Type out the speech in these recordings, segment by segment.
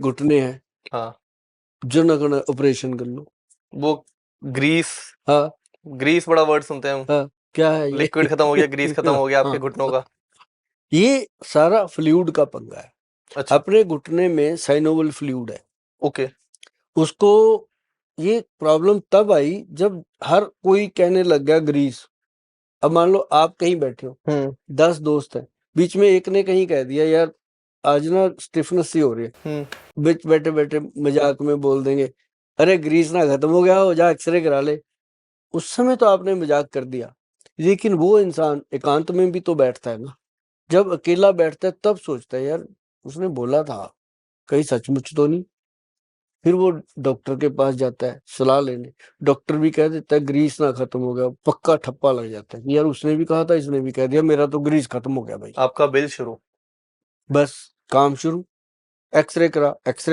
घुटने हैं, हाँ जनगण ऑपरेशन कर लो। वो ग्रीस, हाँ ग्रीस बड़ा वर्ड सुनते हैं हम। हाँ, क्या है ये? लिक्विड खत्म हो गया, ग्रीस खत्म हो गया आपके हाँ, घुटनों का। ये सारा फ्लूइड का पंगा है। अच्छा अपने घुटने में साइनोवल फ्लूइड है, ओके। उसको ये प्रॉब्लम तब आई जब हर कोई कहने लग गया ग्रीस। अब मान लो आप कहीं बैठे हो, 10 दोस्त हैं, बीच में एक ने कहीं कह दिया यार आज ना स्टिफनेस सी हो रही है, बीच बैठे बैठे मजाक में बोल देंगे अरे ग्रीस ना खत्म हो गया हो, जा एक्सरे करा ले। उस समय तो आपने मजाक कर दिया, लेकिन वो इंसान एकांत में भी तो बैठता है ना। जब अकेला बैठता है तब सोचता है यार उसने बोला था, कहीं सचमुच तो नहीं। फिर वो डॉक्टर के पास जाता है सलाह लेने, डॉक्टर भी कह देता है ग्रीस ना खत्म हो गया, पक्का ठप्पा लग जाता है कि यार उसने भी कहा था, इसने भी कह दिया, मेरा तो ग्रीस खत्म हो गया भाई। आपका बिल शुरू। बस काम शुरू। एक्सरे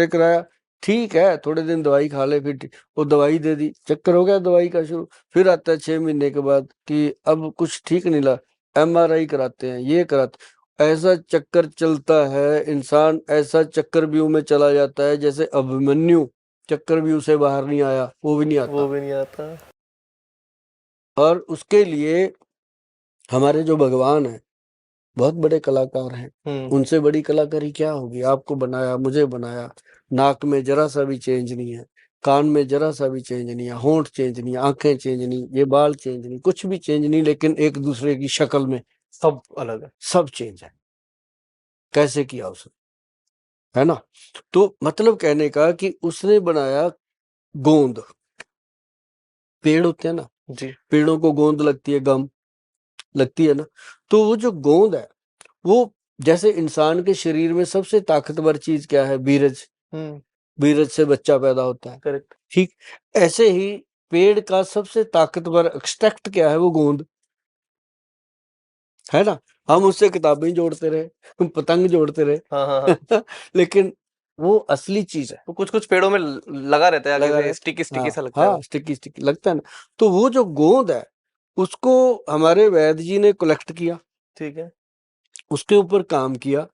कराया, ठीक है, थोड़े दिन दवाई खा ले, फिर वो दवाई दे दी, चक्कर हो गया दवाई का शुरू। फिर आता है 6 महीने के बाद कि अब कुछ ठीक नहीं लगा, MRI कराते हैं, ये कराते, ऐसा चक्कर चलता है, इंसान ऐसा चक्रव्यूह में चला जाता है जैसे अभिमन्यु चक्रव्यूह से बाहर नहीं आया, वो भी नहीं आता। वो भी नहीं आता। और उसके लिए हमारे जो भगवान है बहुत बड़े कलाकार हैं, उनसे बड़ी कलाकारी क्या होगी? आपको बनाया, मुझे बनाया, नाक में जरा सा भी चेंज नहीं है, कान में जरा सा भी चेंज नहीं है, होंठ चेंज नहीं, आंखें चेंज नहीं, ये बाल चेंज नहीं, कुछ भी चेंज नहीं, लेकिन एक दूसरे की शक्ल में सब अलग है। सब चेंज है। कैसे किया उसने, है ना? तो मतलब कहने का कि उसने बनाया गोंद, पेड़ होते हैं ना जी पेड़ों को गोंद लगती है, गम लगती है ना, तो वो जो गोंद है वो, जैसे इंसान के शरीर में सबसे ताकतवर चीज क्या है? बीरज। बीरज से बच्चा पैदा होता है, करेक्ट। ठीक। ऐसे ही पेड़ का सबसे ताकतवर एक्सट्रैक्ट क्या है? वो गोंद, है ना? हम उससे किताबें जोड़ते रहे, हम पतंग जोड़ते रहे, हाँ हाँ हाँ। लेकिन वो असली चीज है। तो कुछ कुछ पेड़ों में लगा रहता है, लगा आगे से रहे, स्टिकी स्टिकी हाँ सा लगता है हाँ, वो। स्टिकी स्टिकी लगता है ना। तो वो जो गोंद है उसको हमारे वैद्य जी ने कलेक्ट किया, ठीक है। उसके ऊपर काम किया,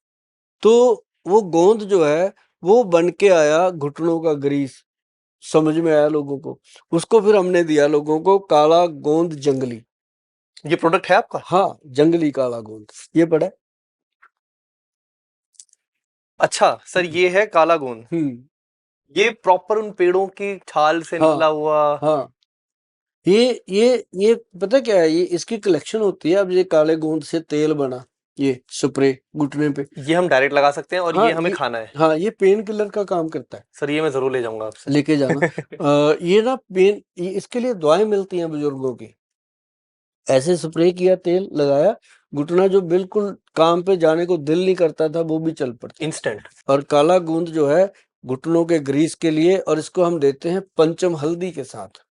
तो वो गोंद जो है वो बन के आया घुटनों का ग्रीस। समझ में आया लोगों को, उसको फिर हमने दिया लोगों को काला गोंद जंगली। ये प्रोडक्ट है आपका? हाँ, जंगली काला गोंद, ये पड़ा है। अच्छा सर, ये है काला गोंद। ये प्रॉपर उन पेड़ों की छाल से हाँ निकला हुआ। हाँ, ये पता क्या है, ये इसकी कलेक्शन होती है। अब ये काले गोंद से तेल बना, ये स्प्रे घुटने पे, ये हम डायरेक्ट लगा सकते हैं और हाँ ये हमें खाना है? हाँ, ये पेन किलर का काम करता है। सर ये मैं जरूर ले जाऊंगा आपसे। लेके जाना। ये ना पेन, इसके लिए दवाएं मिलती हैं बुजुर्गों की। ऐसे स्प्रे किया, तेल लगाया, घुटना जो बिल्कुल काम पे जाने को दिल नहीं करता था वो भी चल पड़ता। इंस्टेंट। और काला गूंद जो है घुटनों के ग्रीस के लिए, और इसको हम देते हैं पंचम हल्दी के साथ।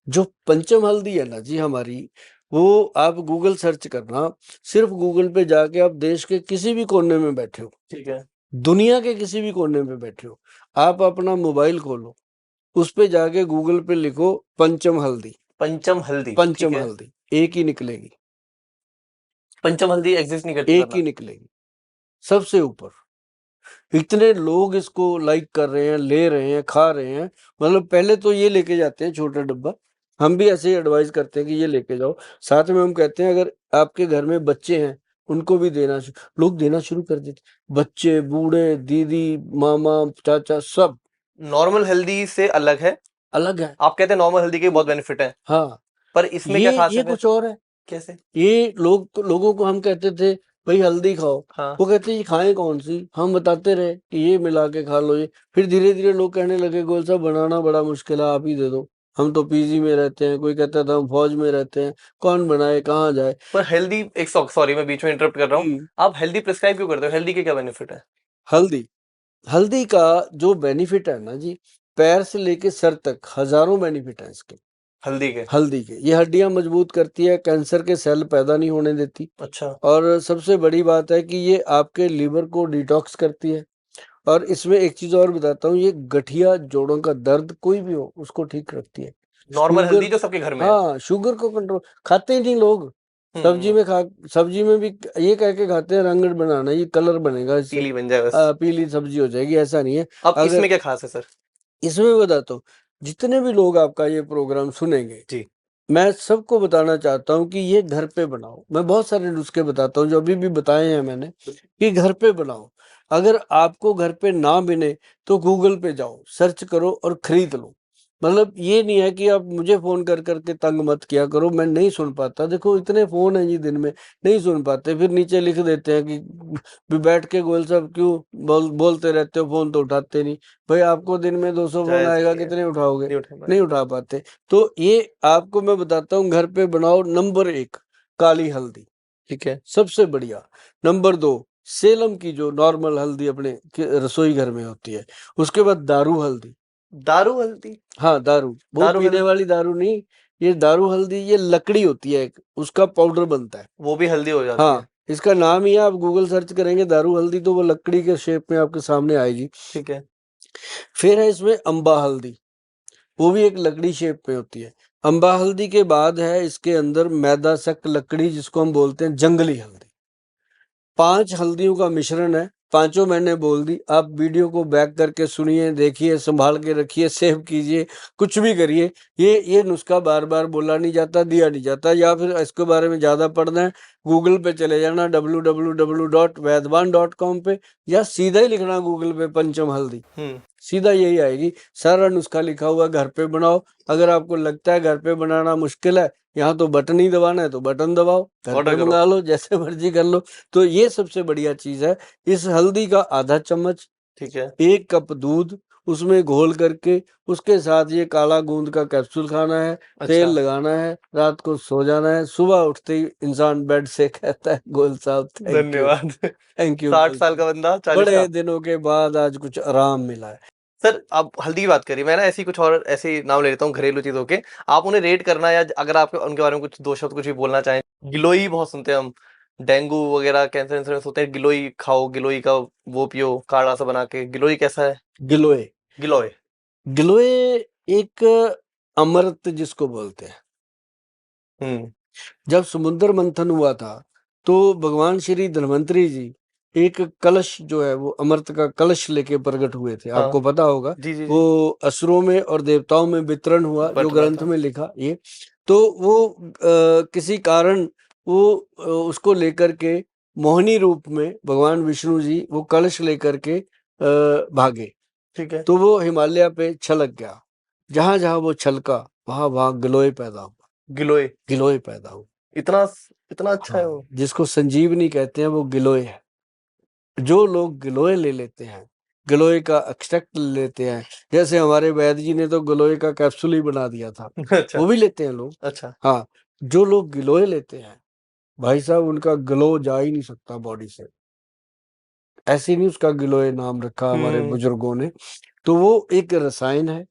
जो पंचम हल्दी है ना जी हमारी, वो आप गूगल सर्च करना, सिर्फ गूगल पे जाके आप देश के किसी भी कोने में बैठे हो, ठीक है। दुनिया के किसी भी कोने में बैठे हो, आप अपना मोबाइल खोलो, उस पे जाके गूगल पे लिखो पंचम हल्दी, पंचम हल्दी। ठीक पंचम है। हल्दी, एक ही निकलेगी, पंचम हल्दी एग्जिस्ट नहीं करती एक वरना। ही निकलेगी सबसे ऊपर। इतने लोग इसको लाइक कर रहे हैं, ले रहे हैं, खा रहे हैं। मतलब पहले तो ये लेके जाते हैं छोटा डब्बा, हम भी ऐसे ही एडवाइस करते हैं कि ये लेके जाओ। साथ में हम कहते हैं अगर आपके घर में बच्चे हैं उनको भी देना, लोग देना शुरू कर देते, बच्चे, बूढ़े, दीदी, मामा, चाचा, सब। नॉर्मल हल्दी से अलग है। अलग है। आप कहते हैं नॉर्मल हल्दी के बहुत बेनिफिट है, हाँ, पर इसमें क्या खास ये है फिर? कुछ और है। कैसे? ये लोगों को हम कहते थे भाई हल्दी खाओ, हाँ। वो कहते ये खाएं कौन सी, हम बताते रहे कि ये मिला के खा लो ये। फिर धीरे धीरे लोग कहने लगे गोल साहब बनाना बड़ा मुश्किल है, आप ही दे दो, हम तो पीजी में रहते हैं, कोई कहता था हम फौज में रहते हैं, कौन बनाए कहाँ जाए। पर हेल्दी, एक सॉरी मैं बीच में इंटरप्ट कर रहा हूँ, आप हेल्दी प्रिस्क्राइब क्यों करते हो? हेल्दी के क्या बेनिफिट है? हल्दी, हल्दी का जो बेनिफिट है ना जी, पैर से लेके सर तक हजारों बेनिफिट है इसके। हल्दी के ये हड्डियां मजबूत करती है, कैंसर के सेल पैदा नहीं होने देती। अच्छा। और सबसे बड़ी बात है कि ये आपके लीवर को डिटॉक्स करती है। और इसमें एक चीज और बताता हूँ, ये गठिया जोड़ों का दर्द कोई भी हो उसको ठीक रखती है। नॉर्मल शुगर, हल्दी जो सबके घर में है। हाँ, शुगर को कंट्रोल, खाते ही नहीं लोग, सब्जी में सब्जी में भी ये कह के खाते हैं रंग बनाना, ये कलर बनेगा, इससे पीली बन जाए बस। पीली सब्जी हो जाएगी, ऐसा नहीं है। अब इसमें क्या खास है सर? इसमें बताता हूँ, जितने भी लोग आपका ये प्रोग्राम सुनेंगे जी, मैं सबको बताना चाहता हूँ कि ये घर पे बनाओ। मैं बहुत सारे नुस्खे बताता हूँ जो अभी भी बताए हैं मैंने, कि घर पे बनाओ। अगर आपको घर पे ना बने तो गूगल पे जाओ, सर्च करो और खरीद लो। मतलब ये नहीं है कि आप मुझे फोन कर करके तंग मत किया करो, मैं नहीं सुन पाता। देखो इतने फोन हैं जी दिन में, नहीं सुन पाते, फिर नीचे लिख देते हैं कि भी बैठ के गोयल साहब क्यों बोलते रहते हो, फोन तो उठाते नहीं। भाई आपको दिन में 200 फोन आएगा, कितने उठाओगे? नहीं उठा पाते। तो ये आपको मैं बताता हूँ, घर पे बनाओ। नंबर 1 काली हल्दी, ठीक है, सबसे बढ़िया। नंबर 2 सेलम की जो नॉर्मल हल्दी अपने रसोई घर में होती है। उसके बाद दारू हल्दी। दारू हल्दी? हाँ दारू, वो पीने वाली दारू नहीं, ये दारू हल्दी, ये लकड़ी होती है एक, उसका पाउडर बनता है, वो भी हल्दी हो जाती है? हाँ इसका नाम ही है, आप गूगल सर्च करेंगे दारू हल्दी तो वो लकड़ी के शेप में आपके सामने आएगी। ठीक है। फिर है इसमें अम्बा हल्दी, वो भी एक लकड़ी शेप में होती है। अम्बा हल्दी के बाद है इसके अंदर मैदा सक लकड़ी, जिसको हम बोलते हैं जंगली हल्दी। 5 हल्दियों का मिश्रण है, पांचों मैंने बोल दी। आप वीडियो को बैक करके सुनिए, देखिए, संभाल के रखिए, सेव कीजिए, कुछ भी करिए। ये नुस्खा बार बार बोला नहीं जाता, दिया नहीं जाता। या फिर इसके बारे में ज्यादा पढ़ना है, गूगल पे चले जाना www.वैदवान.com पे, या सीधा ही लिखना गूगल पे पंचम हल्दी, सीधा यही आएगी। सारा नुस्खा लिखा हुआ, घर पे बनाओ। अगर आपको लगता है घर पे बनाना मुश्किल है, यहाँ तो बटन ही दबाना है तो बटन दबाओ, घर पे मंगा लो, जैसे मर्जी कर लो। तो ये सबसे बढ़िया चीज है। इस हल्दी का आधा चम्मच, ठीक है, 1 कप दूध, उसमें घोल करके उसके साथ ये काला गूंद का कैप्सूल खाना है। तेल लगाना है, रात को सो जाना है, सुबह उठते ही इंसान बेड से कहता है गोयल साहब धन्यवाद। Thank you. 60 साल का बंदा 40 बड़े का। दिनों के बाद आज कुछ आराम मिला है। सर आप हल्दी की बात करिए, मैं ना ऐसी कुछ और ऐसे नाम ले लेता हूँ घरेलू चीजों के, आप उन्हें रेट करना, या अगर आप उनके बारे में कुछ 2 शब्द कुछ भी बोलना चाहें। गिलोई बहुत सुनते हैं हम, डेंगू वगैरह कैंसर होते हैं, गिलोई खाओ, गिलोई का वो पियो काढ़ा सा बना के। गिलोई कैसा है? गिलोय, गिलोय, गिलोय एक अमृत जिसको बोलते हैं। जब समुद्र मंथन हुआ था तो भगवान श्री धन्वंतरी जी एक कलश जो है वो अमृत का कलश लेके प्रकट हुए थे। आपको पता होगा, वो असुरों में और देवताओं में वितरण हुआ, जो ग्रंथ में लिखा ये। तो वो किसी कारण वो उसको लेकर के मोहिनी रूप में भगवान विष्णु जी वो कलश लेकर के भागे। ठीक है। तो वो हिमालय पे छलक गया, जहां जहां वो छलका वहां वहां गिलोय पैदा हुआ। गिलोय पैदा हुआ। इतना इतना अच्छा है वो। जिसको संजीवनी कहते हैं वो गिलोय है। जो लोग गिलोय ले लेते हैं, गिलोय का एक्सट्रैक्ट ले लेते हैं, जैसे हमारे वैद्य जी ने तो गिलोय का कैप्सूल ही बना दिया था। अच्छा। वो भी लेते हैं लोग। अच्छा। हाँ, जो लोग गिलोय लेते हैं भाई साहब, उनका ग्लो जा ही नहीं सकता बॉडी से। ऐसे नहीं उसका गिलोय नाम रखा हमारे बुजुर्गों ने। तो वो एक रसायन है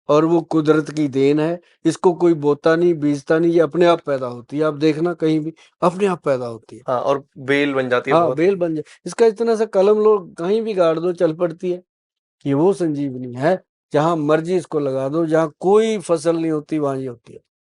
और वो कुदरत की देन है। इसको कोई बोता नहीं, बीजता नहीं, ये अपने आप पैदा होती है। आप देखना कहीं भी अपने आप पैदा होती है। हाँ, और बेल बन जाती है। हाँ, बेल बन जाए। इसका इतना सा कलम लोग कहीं भी गाड़ दो, चल पड़ती है। ये वो संजीवनी है, जहां मर्जी इसको लगा दो, जहां कोई फसल नहीं होती वहां ये होती है।